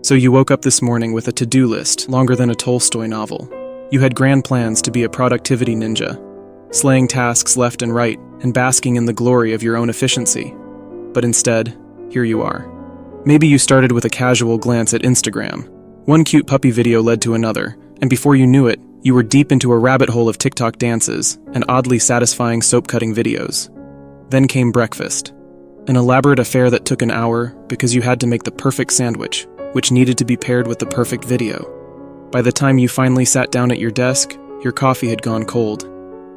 So you woke up this morning with a to-do list longer than a Tolstoy novel. You had grand plans to be a productivity ninja, slaying tasks left and right and basking in the glory of your own efficiency. But instead, here you are. Maybe you started with a casual glance at Instagram. One cute puppy video led to another, and before you knew it, you were deep into a rabbit hole of TikTok dances and oddly satisfying soap-cutting videos. Then came breakfast, an elaborate affair that took an hour because you had to make the perfect sandwich, which needed to be paired with the perfect video. By the time you finally sat down at your desk, your coffee had gone cold,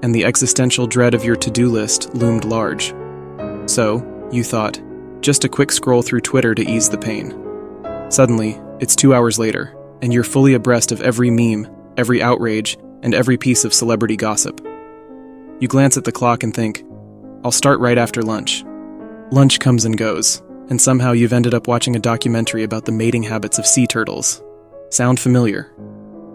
and the existential dread of your to-do list loomed large. So, you thought, just a quick scroll through Twitter to ease the pain. Suddenly, it's 2 hours later, and you're fully abreast of every meme, every outrage, and every piece of celebrity gossip. You glance at the clock and think, I'll start right after lunch. Lunch comes and goes, and somehow you've ended up watching a documentary about the mating habits of sea turtles. Sound familiar?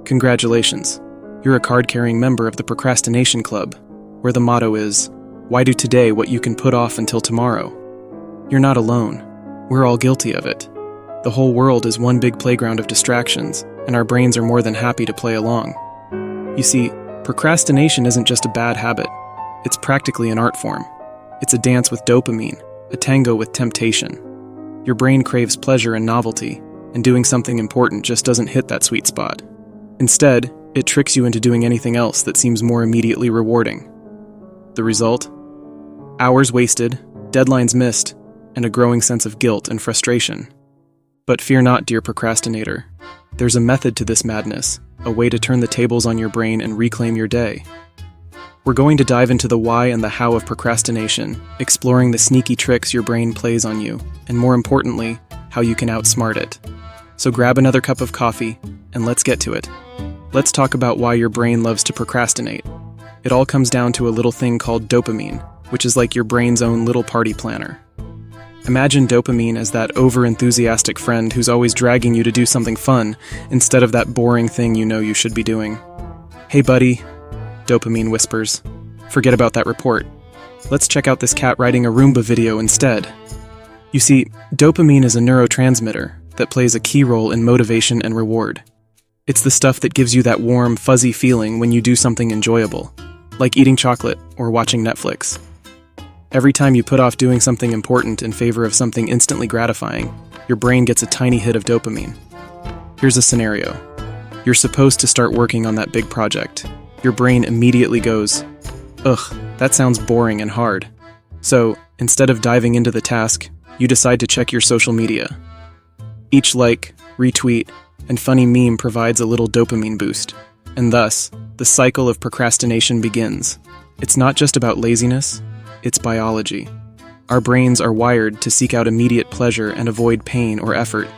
Congratulations. You're a card-carrying member of the Procrastination Club, where the motto is, why do today what you can put off until tomorrow? You're not alone. We're all guilty of it. The whole world is one big playground of distractions, and our brains are more than happy to play along. You see, procrastination isn't just a bad habit. It's practically an art form. It's a dance with dopamine, a tango with temptation. Your brain craves pleasure and novelty, and doing something important just doesn't hit that sweet spot. Instead, it tricks you into doing anything else that seems more immediately rewarding. The result? Hours wasted, deadlines missed, and a growing sense of guilt and frustration. But fear not, dear procrastinator. There's a method to this madness, a way to turn the tables on your brain and reclaim your day. We're going to dive into the why and the how of procrastination, exploring the sneaky tricks your brain plays on you, and more importantly, how you can outsmart it. So grab another cup of coffee, and let's get to it. Let's talk about why your brain loves to procrastinate. It all comes down to a little thing called dopamine, which is like your brain's own little party planner. Imagine dopamine as that over-enthusiastic friend who's always dragging you to do something fun instead of that boring thing you know you should be doing. Hey buddy, dopamine whispers. Forget about that report. Let's check out this cat riding a Roomba video instead. You see, dopamine is a neurotransmitter that plays a key role in motivation and reward. It's the stuff that gives you that warm, fuzzy feeling when you do something enjoyable, like eating chocolate or watching Netflix. Every time you put off doing something important in favor of something instantly gratifying, your brain gets a tiny hit of dopamine. Here's a scenario. You're supposed to start working on that big project. Your brain immediately goes, ugh, that sounds boring and hard. So, instead of diving into the task, you decide to check your social media. Each like, retweet, and funny meme provides a little dopamine boost, and thus, the cycle of procrastination begins. It's not just about laziness, it's biology. Our brains are wired to seek out immediate pleasure and avoid pain or effort.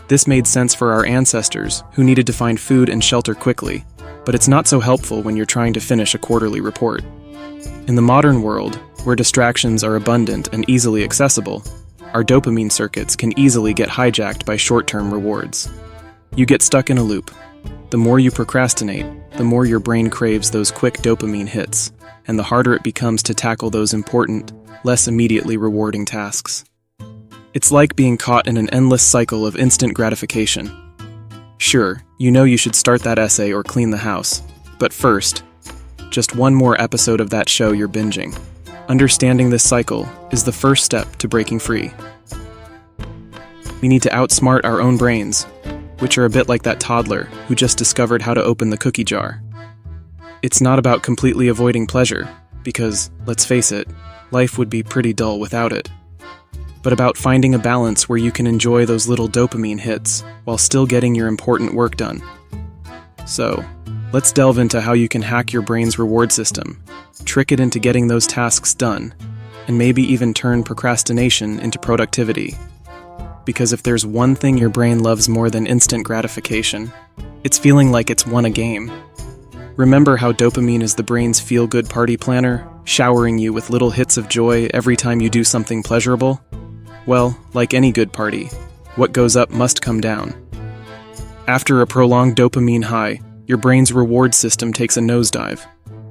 This made sense for our ancestors, who needed to find food and shelter quickly, but it's not so helpful when you're trying to finish a quarterly report. In the modern world, where distractions are abundant and easily accessible, our dopamine circuits can easily get hijacked by short-term rewards. You get stuck in a loop. The more you procrastinate, the more your brain craves those quick dopamine hits, and the harder it becomes to tackle those important, less immediately rewarding tasks. It's like being caught in an endless cycle of instant gratification. Sure, you know you should start that essay or clean the house, but first, just one more episode of that show you're binging. Understanding this cycle is the first step to breaking free. We need to outsmart our own brains, which are a bit like that toddler who just discovered how to open the cookie jar. It's not about completely avoiding pleasure, because, let's face it, life would be pretty dull without it, but about finding a balance where you can enjoy those little dopamine hits while still getting your important work done. So, let's delve into how you can hack your brain's reward system, trick it into getting those tasks done, and maybe even turn procrastination into productivity. Because if there's one thing your brain loves more than instant gratification, it's feeling like it's won a game. Remember how dopamine is the brain's feel-good party planner, showering you with little hits of joy every time you do something pleasurable? Well, like any good party, what goes up must come down. After a prolonged dopamine high, your brain's reward system takes a nosedive,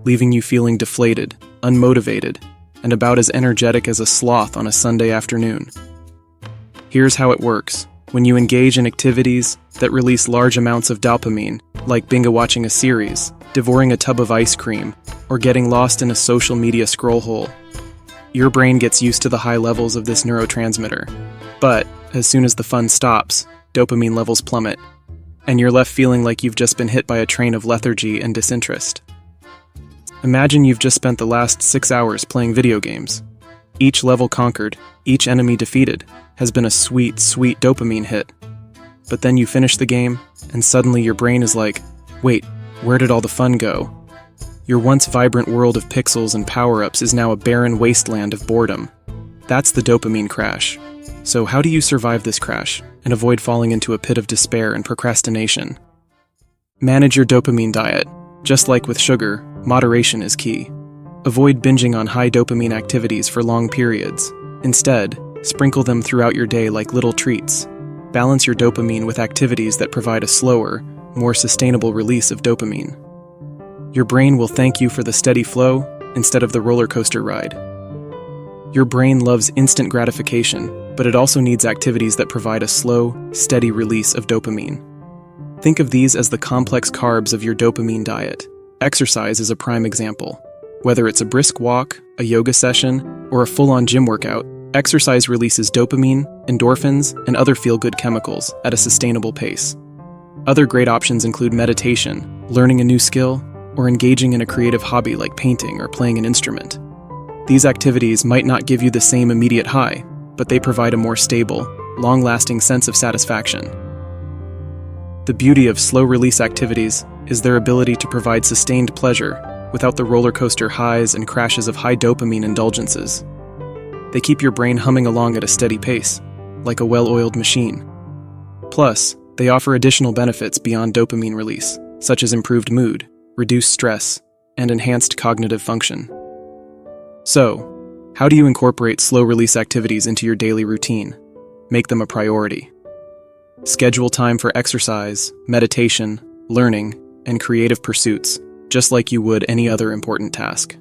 leaving you feeling deflated, unmotivated, and about as energetic as a sloth on a Sunday afternoon. Here's how it works. When you engage in activities that release large amounts of dopamine, like binge watching a series, devouring a tub of ice cream, or getting lost in a social media scroll hole, your brain gets used to the high levels of this neurotransmitter. But as soon as the fun stops, dopamine levels plummet, and you're left feeling like you've just been hit by a train of lethargy and disinterest. Imagine you've just spent the last 6 hours playing video games. Each level conquered, each enemy defeated, has been a sweet, sweet dopamine hit. But then you finish the game, and suddenly your brain is like, wait, where did all the fun go? Your once vibrant world of pixels and power-ups is now a barren wasteland of boredom. That's the dopamine crash. So how do you survive this crash and avoid falling into a pit of despair and procrastination? Manage your dopamine diet. Just like with sugar, moderation is key. Avoid binging on high dopamine activities for long periods. Instead, sprinkle them throughout your day like little treats. Balance your dopamine with activities that provide a slower, more sustainable release of dopamine. Your brain will thank you for the steady flow instead of the roller coaster ride. Your brain loves instant gratification, but it also needs activities that provide a slow, steady release of dopamine. Think of these as the complex carbs of your dopamine diet. Exercise is a prime example. Whether it's a brisk walk, a yoga session, or a full-on gym workout, exercise releases dopamine, endorphins, and other feel-good chemicals at a sustainable pace. Other great options include meditation, learning a new skill, or engaging in a creative hobby like painting or playing an instrument. These activities might not give you the same immediate high, but they provide a more stable, long-lasting sense of satisfaction. The beauty of slow-release activities is their ability to provide sustained pleasure without the roller coaster highs and crashes of high dopamine indulgences. They keep your brain humming along at a steady pace, like a well-oiled machine. Plus, they offer additional benefits beyond dopamine release, such as improved mood, reduced stress, and enhanced cognitive function. So, how do you incorporate slow-release activities into your daily routine? Make them a priority. Schedule time for exercise, meditation, learning, and creative pursuits, just like you would any other important task.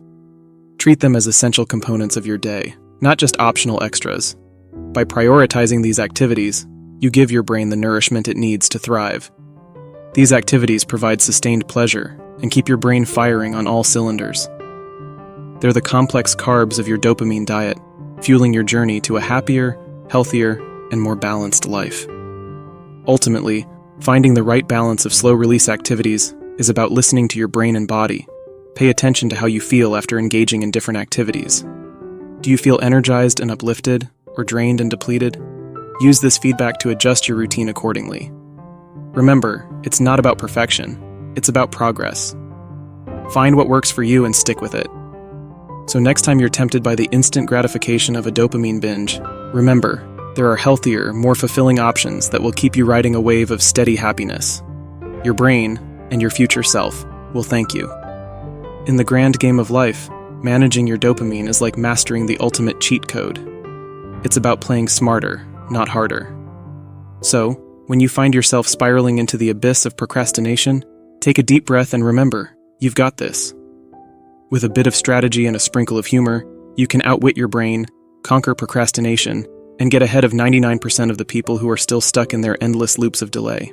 Treat them as essential components of your day, not just optional extras. By prioritizing these activities, you give your brain the nourishment it needs to thrive. These activities provide sustained pleasure and keep your brain firing on all cylinders. They're the complex carbs of your dopamine diet, fueling your journey to a happier, healthier, and more balanced life. Ultimately, finding the right balance of slow-release activities is about listening to your brain and body. Pay attention to how you feel after engaging in different activities. Do you feel energized and uplifted, or drained and depleted? Use this feedback to adjust your routine accordingly. Remember, it's not about perfection, it's about progress. Find what works for you and stick with it. So next time you're tempted by the instant gratification of a dopamine binge, remember, there are healthier, more fulfilling options that will keep you riding a wave of steady happiness. Your brain, and your future self, will thank you. In the grand game of life, managing your dopamine is like mastering the ultimate cheat code. It's about playing smarter, not harder. So, when you find yourself spiraling into the abyss of procrastination, take a deep breath and remember, you've got this. With a bit of strategy and a sprinkle of humor, you can outwit your brain, conquer procrastination, and get ahead of 99% of the people who are still stuck in their endless loops of delay.